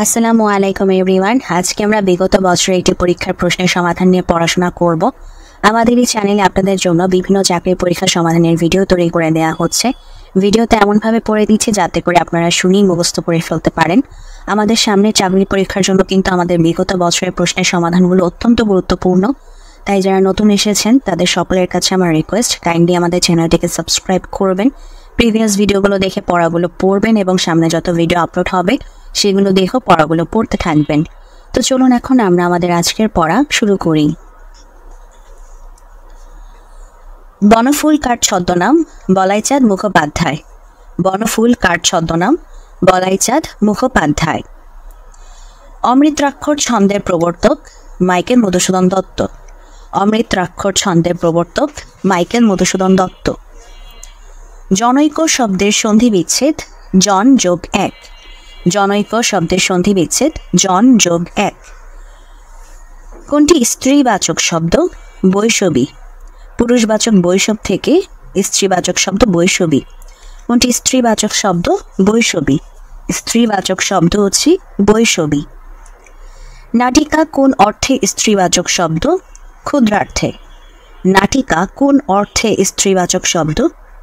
আসসালামু আলাইকুম এভরিওয়ান। আজকে আমরা বিগত বছরের একটি পরীক্ষার প্রশ্নের সমাধান নিয়ে পড়াশোনা করব। আমাদের এই চ্যানেলে আপনাদের জন্য বিভিন্ন চাকরির পরীক্ষার সমাধানের ভিডিও তৈরি করে দেওয়া হচ্ছে। ভিডিওতে এমনভাবে পড়ে দিচ্ছে যাতে করে আপনারা শুনেই মুখস্থ করে ফেলতে পারেন। আমাদের সামনে চাকরি পরীক্ষার জন্য কিন্তু আমাদের বিগত বছরের প্রশ্নের সমাধানগুলো অত্যন্ত গুরুত্বপূর্ণ। তাই যারা নতুন এসেছেন তাদের সকলের কাছে আমার রিকোয়েস্ট, কাইন্ডলি আমাদের চ্যানেলটিকে সাবস্ক্রাইব করবেন, প্রিভিয়াস ভিডিওগুলো দেখে পড়াগুলো পড়বেন এবং সামনে যত ভিডিও আপলোড হবে সেগুলো দেখেও পড়াগুলো পড়তে থাকবেন। তো চলুন এখন আমরা আমাদের আজকের পড়া শুরু করি। বনফুল কার ছদ্মনাম বলাইচাঁদ মুখোপাধ্যায়। বনফুল কার ছদ্মনাম বলাইচাঁদ মুখোপাধ্যায়। অমৃতাক্ষর ছন্দের প্রবর্তক মাইকেল মধুসূদন দত্ত। অমৃতাক্ষর ছন্দের প্রবর্তক মাইকেল মধুসূদন দত্ত। জনৈক শব্দের সন্ধি বিচ্ছেদ জন যোগ এক। জনৈক শব্দের সন্ধি বিচ্ছেদ জন যোগ এক। কোনটি স্ত্রীবাচক শব্দ বৈষবী। পুরুষবাচক বৈষব থেকে স্ত্রীবাচক শব্দ বৈষবী। কোনটি স্ত্রীবাচক শব্দ বৈষবী। স্ত্রীবাচক শব্দ হচ্ছে বৈষবী। নাটিকা কোন অর্থে স্ত্রীবাচক শব্দ ক্ষুদ্রার্থে। নাটিকা কোন অর্থে স্ত্রীবাচক শব্দ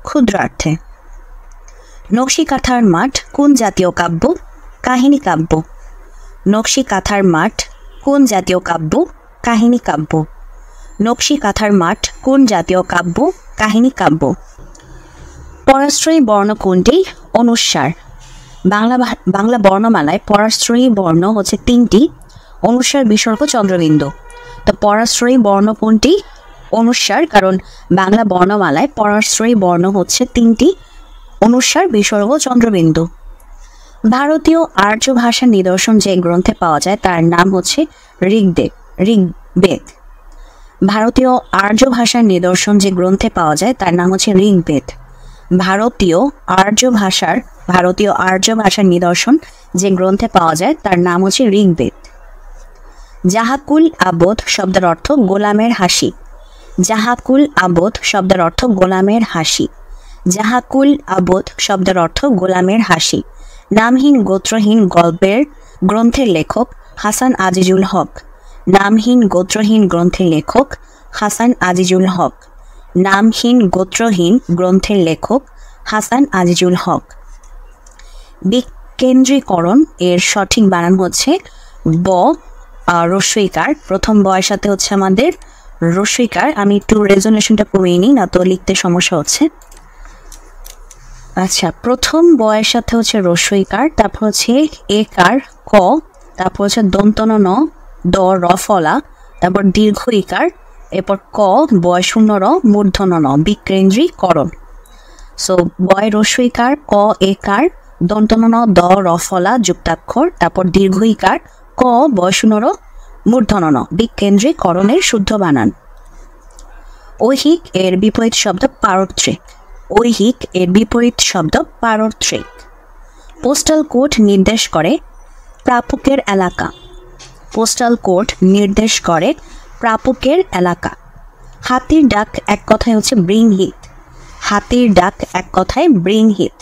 ক্ষুদ্রার্থে। নকশি কাঁথার মাঠ কোন জাতীয় কাব্য কাহিনী কাব্য। নকশি কাঁথার মাঠ কোন জাতীয় কাব্য কাহিনী কাব্য। নকশি কাঁথার মাঠ কোন জাতীয় কাব্য কাহিনী কাব্য। পরাশ্রয়ী বর্ণ কোনটি অনুস্বার। বাংলা বর্ণমালায় পরাশ্রয়ী বর্ণ হচ্ছে তিনটি, অনুস্বার বিসর্গ চন্দ্রবিন্দু। তো পরাশ্রয়ী বর্ণ কোনটি অনুস্বার, কারণ বাংলা বর্ণমালায় পরাশ্রয়ী বর্ণ হচ্ছে তিনটি, অনুস্বার বিসর্গ চন্দ্রবিন্দু। ভারতীয় আর্য ভাষার নিদর্শন যে গ্রন্থে পাওয়া যায় তার নাম হচ্ছে ঋগ্বেদ। ভারতীয় আর্য ভাষার নিদর্শন যে গ্রন্থে পাওয়া যায় তার নাম হচ্ছে ঋগ্বেদ। ভারতীয় আর্য ভাষার নিদর্শন যে গ্রন্থে পাওয়া যায় তার নাম হচ্ছে ঋগ্বেদ। জাহাকুল আবোধ শব্দের অর্থ গোলামের হাসি। জাহাকুল আবোধ শব্দের অর্থ গোলামের হাসি। জাহাকুল আবোধ শব্দের অর্থ গোলামের হাসি। নামহীন গোত্রহীন গল্পের গ্রন্থের লেখক হাসান আজিজুল হক। নামহীন গোত্রহীন গ্রন্থের লেখক হাসান আজিজুল হক। নামহীন গোত্রহীন গ্রন্থের লেখক হাসান আজিজুল হক। বিকেন্দ্রীকরণ এর সঠিক বানান হচ্ছে ব রস্বইকার। প্রথম বয়ের সাথে হচ্ছে আমাদের রস্বইকার। আমি একটু রেজোনেশনটা কমিয়ে নিই, না তো লিখতে সমস্যা হচ্ছে। আচ্ছা, প্রথম বয়ের সাথে হচ্ছে রস্বইকার, তারপর হচ্ছে একার ক, তারপর হচ্ছে দন্তন ন দ র ফলা, তারপর দীর্ঘ ইকার, এরপর ক বয় শূন্য র মূর্ধন্য ন বিকেন্দ্রীকরণ। সো বয় রস্বইকার ক একার দন্তন ন দ র ফলা যুক্তাক্ষর, তারপর দীর্ঘ ইকার ক বয় শূন্য র মূর্ধন্য ন বিকেন্দ্রীকরণের শুদ্ধ বানান। ঐহিক এর বিপরীত শব্দ পারত্রিক। ঐহিক এর বিপরীত শব্দ পারত্রিক। পোস্টাল কোড নির্দেশ করে প্রাপকের এলাকা। পোস্টাল কোড নির্দেশ করে প্রাপকের এলাকা। হাতির ডাক এক কথায় হচ্ছে ব্রিং হিট। হাতির ডাক এক কথায় ব্রিং হিট।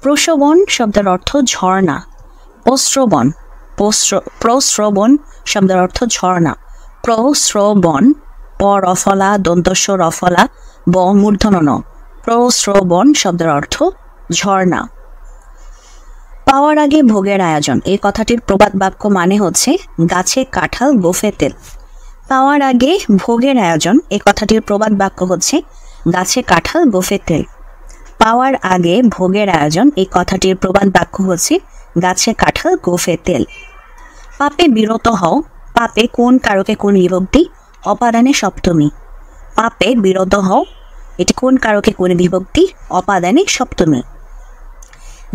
প্রশ্রবণ শব্দের অর্থ ঝর্ণা। প্রশ্রবণ প্রশ্রবণ শব্দের অর্থ ঝর্ণা। প্রশ্রবণ প রফলা দন্তস্ব রফলা ব মূর্ধন্য ন প্রশ্রবণ শব্দের অর্থ ঝর্ণা। পাওয়ার আগে ভোগের আয়োজন এই কথাটির প্রবাদ বাক্য মানে হচ্ছে গাছে কাঁঠাল গোফে তেল। পাওয়ার আগে ভোগের আয়োজন এই কথাটির প্রবাদ বাক্য হচ্ছে গাছে কাঁঠাল গোফে তেল। পাওয়ার আগে ভোগের আয়োজন এই কথাটির প্রবাদ বাক্য হচ্ছে গাছে কাঁঠাল গোফে তেল। পাপে বিরত হও পাপে কোন কারকে কোন বিভক্তি অপাদানে সপ্তমী। পাপে বিরত হও এটি কোন কারকে কোন বিভক্তি অপাদানে সপ্তমী।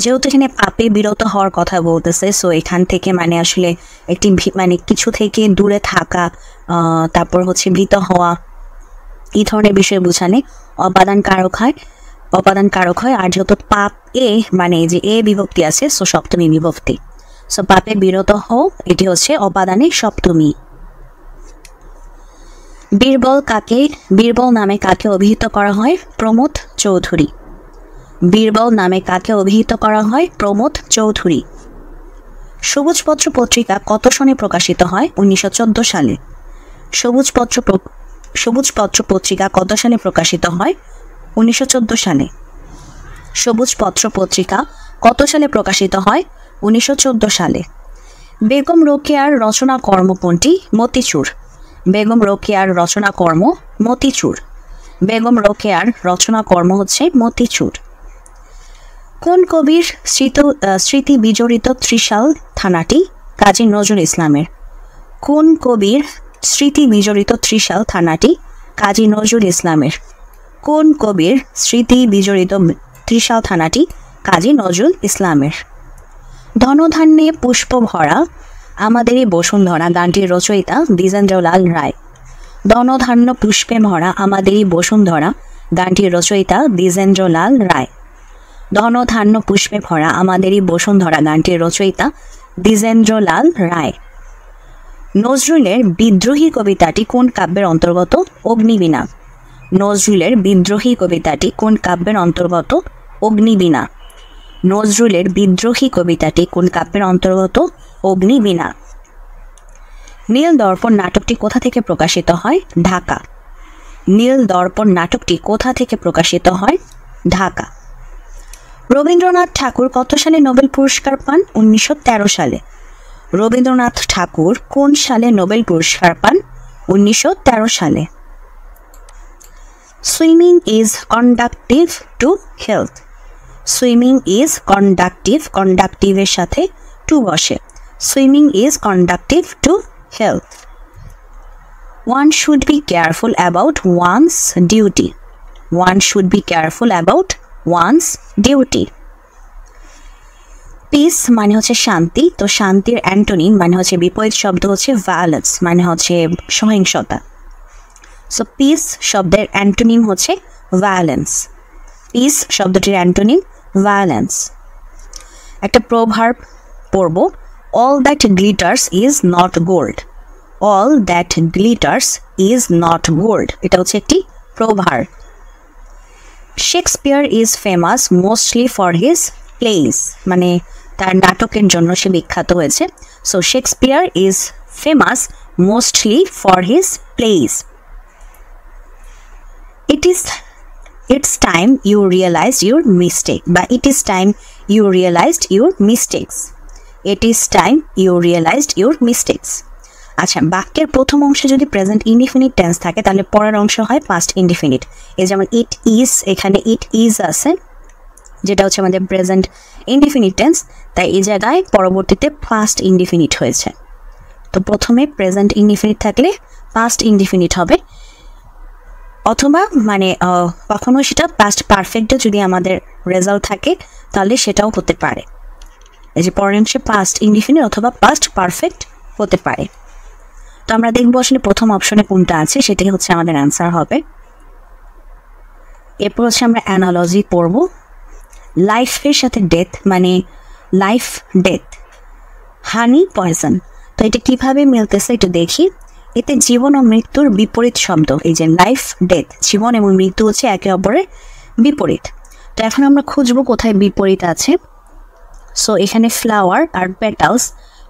যেহেতু এখানে পাপে বিরত হওয়ার কথা বলতেছে, সো এখান থেকে মানে আসলে একটি মানে কিছু থেকে দূরে থাকা, তারপর হচ্ছে ভীত হওয়া, এই ধরনের বিষয় বোঝালে অপাদান কারক হয়। অপাদান কারক হয়। আর যেহেতু পাপ এ মানে যে এ বিভক্তি আছে, সো সপ্তমী বিভক্তি। সো পাপে বিরত হও এটি হচ্ছে অপাদানে সপ্তমী। বীরবল নামে কাকে অভিহিত করা হয় প্রমোদ চৌধুরী। বীরবল নামে কাকে অভিহিত করা হয় প্রমোদ চৌধুরী। সবুজপত্র পত্রিকা কত সনে প্রকাশিত হয়? 1914 সালে। সবুজপত্র পত্রিকা কত সালে প্রকাশিত হয়? 1914 সালে। সবুজপত্র পত্রিকা কত সালে প্রকাশিত হয়? 1914 সালে। বেগম রোকেয়ার রচনা কর্ম কোনটি? মতিচুর। বেগম রোকেয়ার রচনা কর্ম মতিচুর। বেগম রোকেয়ার রচনা কর্ম হচ্ছে মতিচুর। কোন কবির স্মৃতি বিজড়িত ত্রিশাল থানাটি? কাজী নজরুল ইসলামের। কোন কবির স্মৃতি বিজড়িত ত্রিশাল থানাটি? কাজী নজরুল ইসলামের। কোন কবির স্মৃতি বিজড়িত ত্রিশাল থানাটি? কাজী নজরুল ইসলামের। ধনধান্যে পুষ্প ভরা আমাদেরই বসুন্ধরা গানটির রচয়িতা দ্বিজেন্দ্রলাল রায়। ধনধান্য পুষ্পে ভরা আমাদেরই বসুন্ধরা গানটির রচয়িতা দ্বিজেন্দ্রলাল রায়। ধনধান্য পুষ্পে ভরা আমাদেরই বসুন্ধরা গানটির রচয়িতা দ্বিজেন্দ্রলাল রায়। নজরুলের বিদ্রোহী কবিতাটি কোন কাব্যের অন্তর্গত? অগ্নিবীণা। নজরুলের বিদ্রোহী কবিতাটি কোন কাব্যের অন্তর্গত? অগ্নিবীণা। নজরুলের বিদ্রোহী কবিতাটি কোন কাব্যের অন্তর্গত? অগ্নিবীণা। নীল দর্পণ নাটকটি কোথা থেকে প্রকাশিত হয়? ঢাকা। নীল দর্পণ নাটকটি কোথা থেকে প্রকাশিত হয়? ঢাকা। রবীন্দ্রনাথ ঠাকুর কত সালে নোবেল পুরস্কার পান? 1913 সালে। রবীন্দ্রনাথ ঠাকুর কোন সালে নোবেল পুরস্কার পান? 1913 সালে। Swimming is conductive to health. Swimming is conductive, কন্ডাক্টিভের সাথে টু বসে। Swimming is conductive to health. One should be careful about one's duty. One should be careful about one's duty. Peace মানে হচ্ছে শান্তি, তো শান্তির অ্যান্টোনিম মানে হচ্ছে বিপরীত শব্দ হচ্ছে ভায়োলেন্স, মানে হচ্ছে সহিংসতা। সো পিস শব্দের অ্যান্টোনিম হচ্ছে ভায়োলেন্স। পিস শব্দটির অ্যান্টোনিম ভায়োলেন্স। একটা প্রভার্ব পড়ব, all that glitters is not gold. All that glitters is not gold, এটা হচ্ছে একটি proverb. Shakespeare is famous mostly for his place, মানে তার নাটকের জন্য সে বিখ্যাত হয়েছে। So Shakespeare is famous mostly for his place. It's time you realized your mistake, বা it is time you realized your mistakes. It is time you realized your mistakes. আচ্ছা, বাক্যের প্রথম অংশে যদি প্রেজেন্ট ইনডিফিনিট টেন্স থাকে তাহলে পরের অংশ হয় পাস্ট ইনডিফিনিট। এই যেমন ইট ইজ, এখানে ইট ইজ আছে যেটা হচ্ছে আমাদের প্রেজেন্ট ইনডিফিনিট টেন্স, তাই এই জায়গায় পরবর্তীতে পাস্ট ইনডিফিনিট হয়েছে। তো প্রথমে প্রেজেন্ট ইনডিফিনিট থাকলে পাস্ট ইনডিফিনিট হবে, অথবা মানে কখনো সেটা পাস্ট পারফেক্টে যদি আমাদের রেজাল্ট থাকে তাহলে সেটাও হতে পারে। এই যে পরের অংশে পাস্ট ইনডিফিনিট অথবা পাস্ট পারফেক্ট হতে পারে। তো আমরা দেখবো আসলে প্রথম অপশনে কোনটা আছে, সেটাই হচ্ছে আমাদের অ্যান্সার হবে। এরপর হচ্ছে আমরা অ্যানালজি পড়ব। লাইফের সাথে ডেথ, মানে লাইফ ডেথ, হানি পয়জন। তো এটা কিভাবে মিলতেছে একটু দেখি। এতে জীবন ও মৃত্যুর বিপরীত শব্দ, এই যে লাইফ ডেথ, জীবন এবং মৃত্যু হচ্ছে একে অপরের বিপরীত। তো এখন আমরা খুঁজবো কোথায় বিপরীত আছে। সো এখানে ফ্লাওয়ার আর পেটালস,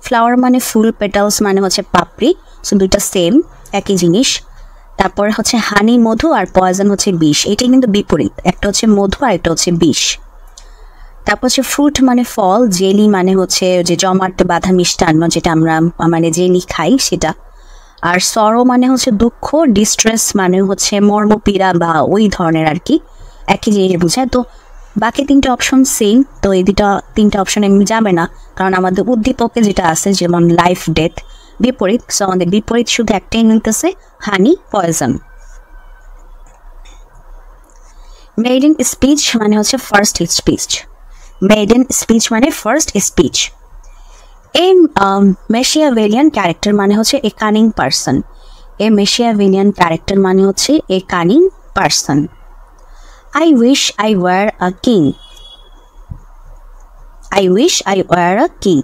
ফ্লাওয়ার মানে ফুল, পেটালস মানে হচ্ছে পাপড়ি, সো দুইটা সেম একই জিনিস। তারপর হচ্ছে হানি মধু, আর পয়জন হচ্ছে বিষ, এটাই কিন্তু বিপরীত, একটা হচ্ছে মধু আর একটা হচ্ছে বিষ। তারপর হচ্ছে ফ্রুট মানে ফল, জেলি মানে হচ্ছে যে জমাট বাঁধা মিষ্টান্ন যেটা আমরা মানে জেলি খাই সেটা। আর সরো মানে হচ্ছে দুঃখ, ডিস্ট্রেস মানে হচ্ছে মর্মপীড়া বা ওই ধরনের আর কি, একই জিনিস বোঝায়। তো বাকি তিনটে অপশন সেম, তো এই তিনটে অপশন এমনি যাবে না, কারণ আমাদের উদ্দীপকে যেটা আছে যেমন লাইফ ডেথ বিপরীত, সো আমাদের বিপরীত শুধু একটাই মিলতেছে, হানি পয়জন। মেইডেন স্পিচ মানে হচ্ছে ফার্স্ট স্পিচ। মেইডেন স্পিচ মানে first speech. A Machiavellian character মানে হচ্ছে a cunning person. A Machiavellian character মানে হচ্ছে a cunning person. I wish I were a king. I wish I were a king.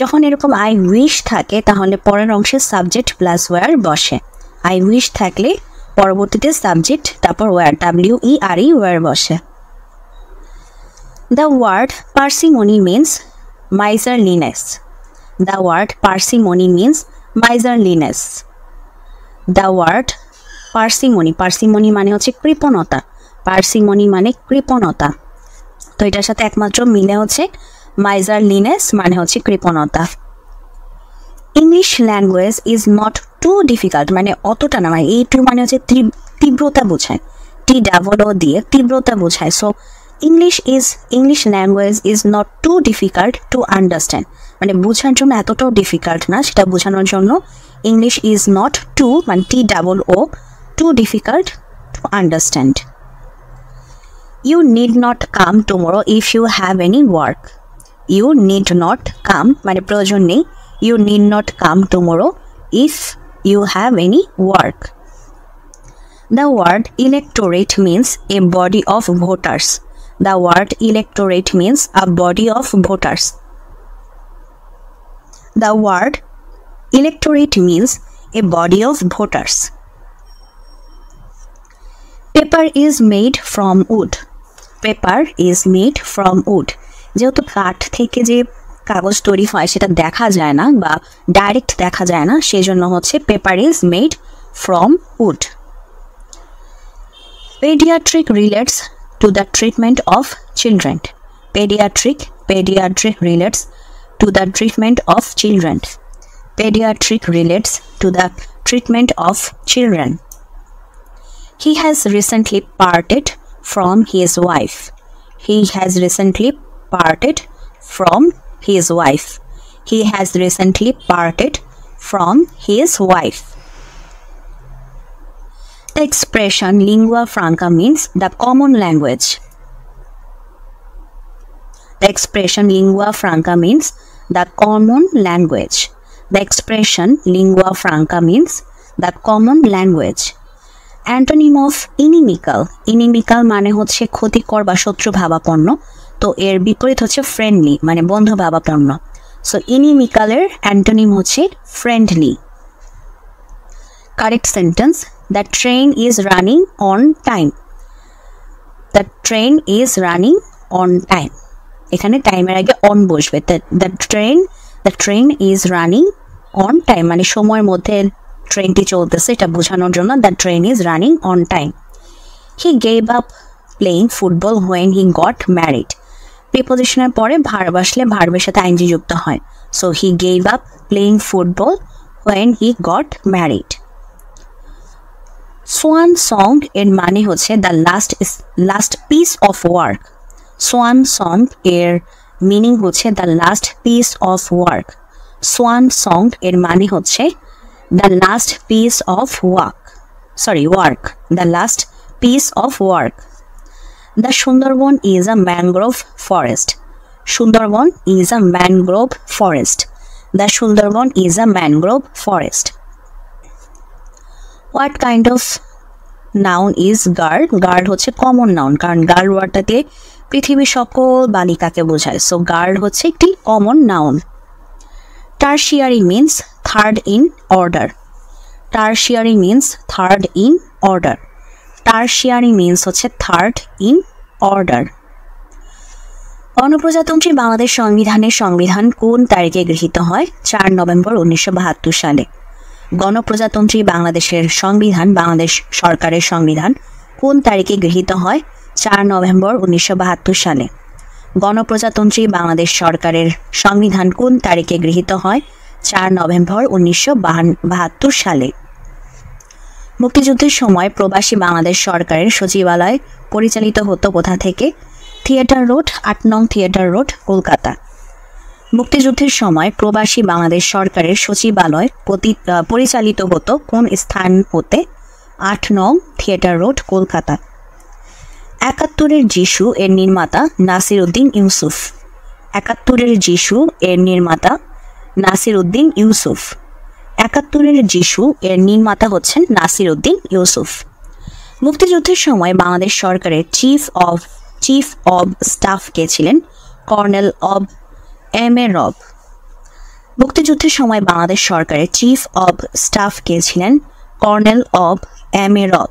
যখন এরকম I wish থাকে তাহলে পরের অংশে সাবজেক্ট প্লাস ওয়ার বসে। I wish থাকলে পরবর্তীতে সাবজেক্ট তারপর ওয়ার, WERE ওয়ার বসে। The word parsimony means miserliness. The word parsimony means miserliness. The word parsimony মানে হচ্ছে কৃপণতা, parsimony মানে কৃপণতা, তো এটার সাথে একমাত্র মিলে হচ্ছে miserliness মানে হচ্ছে কৃপণতা। English language is not too difficult মানে অতটা না, মানে এই টু মানে হচ্ছে তীব্রতা বোঝায়, টি ডাবল ও দিয়ে তীব্রতা বোঝায়। So English language is not too difficult to understand মানে বোঝার জন্য এতটাও ডিফিকাল্ট না, সেটা বোঝানোর জন্য English is not too মানে T double O too difficult to understand. You need not come tomorrow if you have any work. You need not come মানে প্রয়োজন নেই, you need not come tomorrow if you have any work. The word electorate means a body of voters. The word electorate means a body of voters. The word electorate means a body of voters. Paper is made from wood. Paper is made from wood. যেহেতু কাঠ থেকে যে কাগজ তৈরি হয় সেটা দেখা যায় না বা ডাইরেক্ট দেখা যায় না, সেজন্য হচ্ছে paper is made from would. Pediatric relates to the treatment of children. Pediatric relates to the treatment of children. Pediatric relates to the treatment of children. He has recently parted from his wife. He has recently parted from his wife. He has recently parted from his wife. The expression lingua franca means the common language. The expression lingua franca means the common language. The expression lingua franca means the common language. Antonym of inimical. Inimical মানে হচ্ছে ক্ষতিকর বা শত্রু ভাবাপন্ন, তো এর বিপরীত হচ্ছে friendly মানে বন্ধু ভাবাপন্ন। সো ইনিমিক্যালের অ্যান্টোনিম হচ্ছে friendly. Correct sentence, the train is running on time. The train is running on time, এখানে টাইমের আগে অন বসবে। The train is running on time মানে সময়ের মধ্যে ট্রেনটি চলতেছে, এটা বোঝানোর জন্য the train is running on time. He gave up playing football when he got married. প্রিপোজিশনের পরে ভার্ব আসলে ভার্বের সাথে আইএনজি যুক্ত হয়। So he gave up playing football when he got married. Swan song এর মানে হচ্ছে the last piece of work. Swan song এর মিনিং হচ্ছে the last piece of work. Swan song এর মানে হচ্ছে the last piece of work. The last piece of work. The Sundarban is a mangrove forest. Sundarban is a mangrove forest. The Sundarban is a mangrove forest. What kind of noun is girl? Girl হচ্ছে common noun, কারণ girl ওয়ার্ডটাতে পৃথিবীর সকল বালিকাকে বোঝায়। So girl হচ্ছে একটি common noun. Tertiary means third in order. Tertiary means third in order. Tertiary means হচ্ছে third in order. গণপ্রজাতন্ত্রী বাংলাদেশ সংবিধানের সংবিধান কোন তারিখে গৃহীত হয়? 4 নভেম্বর 1972 সালে। গণপ্রজাতন্ত্রী বাংলাদেশের সংবিধান, বাংলাদেশ সরকারের সংবিধান কোন তারিখে গৃহীত হয়? 4 নভেম্বর 1972 সালে। গণপ্রজাতন্ত্রী বাংলাদেশ সরকারের সংবিধান কোন তারিখে গৃহীত হয়? 4 নভেম্বর 1972 সালে। মুক্তিযুদ্ধের সময় প্রবাসী বাংলাদেশ সরকারের সচিবালয় পরিচালিত হতো কোথা থেকে? থিয়েটার রোড, 8 নং থিয়েটার রোড, কলকাতা। মুক্তিযুদ্ধের সময় প্রবাসী বাংলাদেশ সরকারের সচিবালয় পরিচালিত হতো কোন স্থান হতে? 8 নং থিয়েটার রোড, কলকাতা। 71-এর যিশু এর নির্মাতা নাসির উদ্দিন ইউসুফ। 71-এর যিশু এর নির্মাতা নাসির উদ্দিন ইউসুফ। 71-এর যিশু এর নির্মাতা হচ্ছেন নাসির উদ্দিন ইউসুফ। মুক্তিযুদ্ধের সময় বাংলাদেশ সরকারের চিফ অব স্টাফ কে ছিলেন? কর্নেল অব এম এ রব। মুক্তিযুদ্ধের সময় বাংলাদেশ সরকারের চিফ অব স্টাফ কে ছিলেন? কর্নেল অব এম এ রব।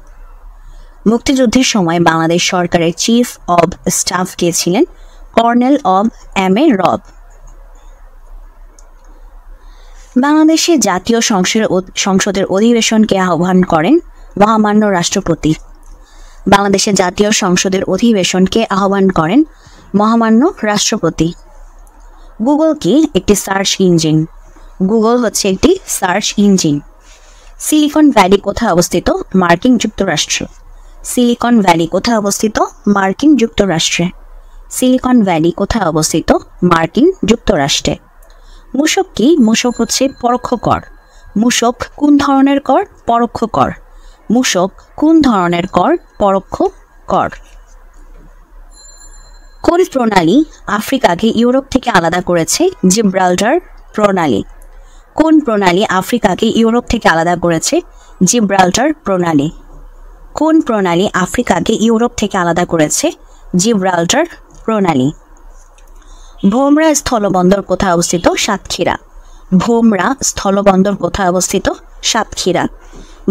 মুক্তিযুদ্ধের সময় বাংলাদেশ সরকারের চিফ অব স্টাফ কে ছিলেন? কর্নেল অব এম এ রব। বাংলাদেশের জাতীয় সংসদের অধিবেশনকে আহ্বান করেন মহামান্য রাষ্ট্রপতি। বাংলাদেশের জাতীয় সংসদের অধিবেশনকে আহ্বান করেন মহামান্য রাষ্ট্রপতি। গুগল কি? একটি সার্চ ইঞ্জিন। গুগল হচ্ছে একটি সার্চ ইঞ্জিন। সিলিকন ভ্যালি কোথায় অবস্থিত? মার্কিন যুক্তরাষ্ট্র। সিলিকন ভ্যালি কোথায় অবস্থিত? মার্কিন যুক্তরাষ্ট্রে। সিলিকন ভ্যালি কোথায় অবস্থিত? মার্কিন যুক্তরাষ্ট্রে। মূসক কি? মূসক হচ্ছে পরোক্ষ কর। মূসক কোন ধরনের কর? পরোক্ষ কর। মূসক কোন ধরনের কর? পরোক্ষ কর। কোন প্রণালী আফ্রিকাকে ইউরোপ থেকে আলাদা করেছে? জিব্রাল্টার প্রণালী। কোন প্রণালী আফ্রিকাকে ইউরোপ থেকে আলাদা করেছে? জিব্রাল্টার প্রণালী। কোন প্রণালী আফ্রিকাকে ইউরোপ থেকে আলাদা করেছে? জিব্রাল্টার প্রণালী। ভোমরা স্থলবন্দর কোথায় অবস্থিত? সাতক্ষীরা। ভোমরা স্থলবন্দর কোথায় অবস্থিত? সাতক্ষীরা।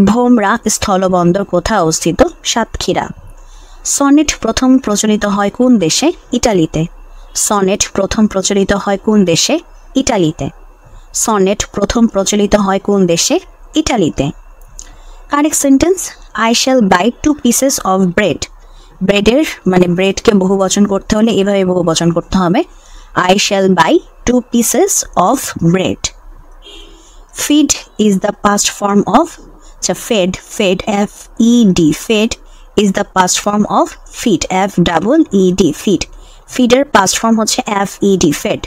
ভোমরা স্থলবন্দর কোথায় অবস্থিত? সাতক্ষীরা। সনেট প্রথম প্রচলিত হয় কোন দেশে? ইটালিতে। সনেট প্রথম প্রচলিত হয় কোন দেশে? ইটালিতে। সনেট প্রথম প্রচলিত হয় কোন দেশে? ইটালিতে। Correct sentence, I shall buy 2 pieces of bread. ব্রেডের মানে ব্রেডকে বহুবচন করতে হলে এভাবে বহুবচন করতে হবে, I shall buy 2 pieces of bread. Feed is the past form of fed, F-E-D. Fed is the past form of feed, F-E-E-D, feed. Feeder past form হচ্ছে F-E-D, fed.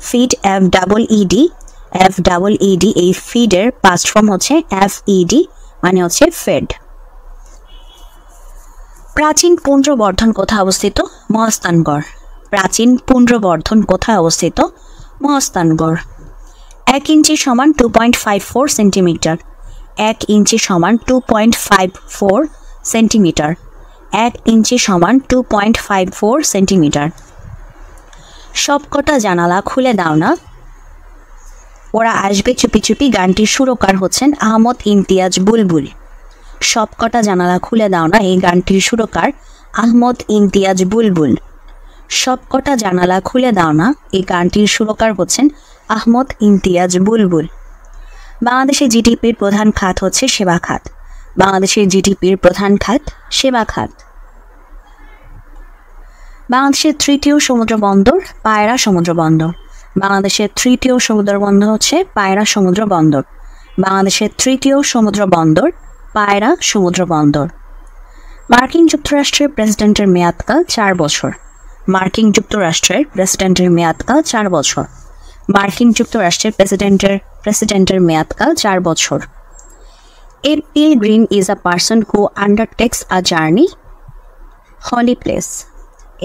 Feed, F-E-E-D, F-E-E-D, এই feeder past form হচ্ছে F-E-D, মানে হচ্ছে fed. প্রাচীন পুন্ড্রবর্ধন কোথায় অবস্থিত? মহাস্থানগড়। প্রাচীন পুন্ড্রবর্ধন কোথায় অবস্থিত? মহাস্থানগড়। 1 ইঞ্চি সমান 2.54 সেন্টিমিটার। 1 ইঞ্চি সমান 2.54 সেন্টিমিটার। 1 ইঞ্চি সমান 2.54 সেন্টিমিটার। সবকটা জানালা খুলে দাও না, ওরা আসবে চুপি চুপি গানটির সুরকার হচ্ছেন আহমদ ইমতিয়াজ বুলবুল। সবকটা জানালা খুলে দাও না, এই গানটির সুরকার আহমদ ইমতিয়াজ বুলবুল। সবকটা জানালা খুলে দাও না, এই গানটির সুরকার হচ্ছেন আহমদ ইমতিয়াজ বুলবুল। বাংলাদেশের জিডিপির প্রধান খাত হচ্ছে সেবা খাত। বাংলাদেশের জিডিপির প্রধান খাত সেবা খাত। বাংলাদেশের তৃতীয় সমুদ্র বন্দর পায়রা সমুদ্র বন্দর। বাংলাদেশের তৃতীয় সমুদ্র বন্দর হচ্ছে পায়রা সমুদ্র বন্দর। বাংলাদেশের তৃতীয় সমুদ্র বন্দর পায়রা সমুদ্র বন্দর। মার্কিন যুক্তরাষ্ট্রের প্রেসিডেন্টের মেয়াদকাল 4 বছর। মার্কিন যুক্তরাষ্ট্রের প্রেসিডেন্টের মেয়াদকাল 4 বছর। মার্কিন যুক্তরাষ্ট্রের প্রেসিডেন্টের মেয়াদকাল 4 বছর। A pilgrim is a person who undertakes a journey, holy place.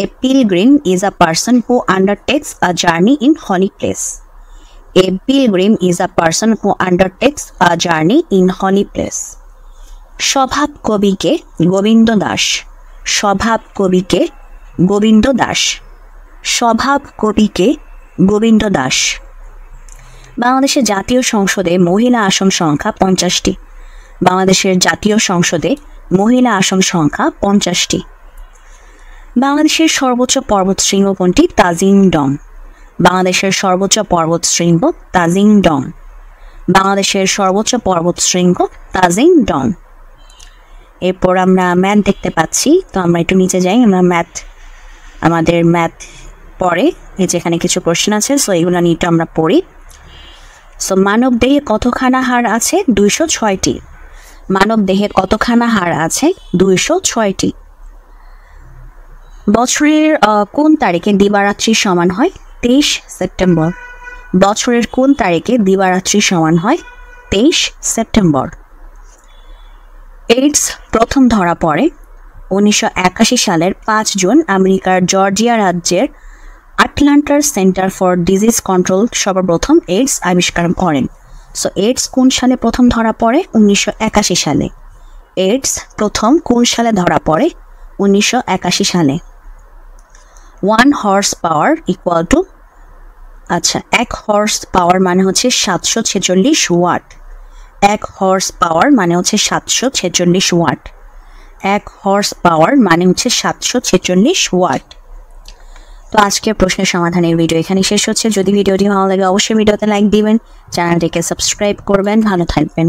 A pilgrim is a person who undertakes a journey in holy place. A pilgrim is a person who undertakes a journey in holy place. স্বভাব কবিকে গোবিন্দ দাস। স্বভাব কবিকে গোবিন্দ দাস। স্বভাব কবিকে গোবিন্দ দাস। বাংলাদেশের জাতীয় সংসদে মহিলা আসন সংখ্যা 50টি। বাংলাদেশের জাতীয় সংসদে মহিলা আসন সংখ্যা 50টি। বাংলাদেশের সর্বোচ্চ পর্বতশৃঙ্গ কোনটি? তাজিং ডং। বাংলাদেশের সর্বোচ্চ পর্বতশৃঙ্গ তাজিং ডং। বাংলাদেশের সর্বোচ্চ পর্বতশৃঙ্গ তাজিং ডং। এরপর আমরা ম্যাথ দেখতে পাচ্ছি, তো আমরা একটু নিচে যাই। আমরা আমাদের ম্যাথ পরে যেখানে কিছু কোশ্চেন আছে, সো এগুলো নিয়ে একটু আমরা পড়ি। সো মানব দেহে কতখানা হাড় আছে? 206টি। মানব দেহে কতখানা হাড় আছে? 206টি। বছরের কোন তারিখে দিবারাত্রি সমান হয়? 23 সেপ্টেম্বর। বছরের কোন তারিখে দিবারাত্রি সমান হয়? 23 সেপ্টেম্বর। এইডস প্রথম ধরা পড়ে 1981 সালের 5 জুন আমেরিকার জর্জিয়া রাজ্যের আটলান্টার সেন্টার ফর ডিজিজ কন্ট্রোল সর্বপ্রথম এইডস আবিষ্কার করেন। সো এইডস কোন সালে প্রথম ধরা পড়ে? 1981 সালে। এইডস প্রথম কোন সালে ধরা পড়ে? 1981 সালে। 1 হর্স পাওয়ার ইকুয়াল টু, আচ্ছা 1 হর্স পাওয়ার মানে হচ্ছে 746 ওয়াট। 1 হর্স পাওয়ার মানে হচ্ছে 746 ওয়াট। 1 হর্স পাওয়ার মানে হচ্ছে 746 ওয়াট। তো তো আজকের প্রশ্নের সমাধানের ভিডিও এখানে শেষ হচ্ছে। যদি ভিডিওটি ভালো লাগে অবশ্যই ভিডিওতে লাইক দিবেন, চ্যানেলটিকে সাবস্ক্রাইব করবেন। ভালো থাকবেন।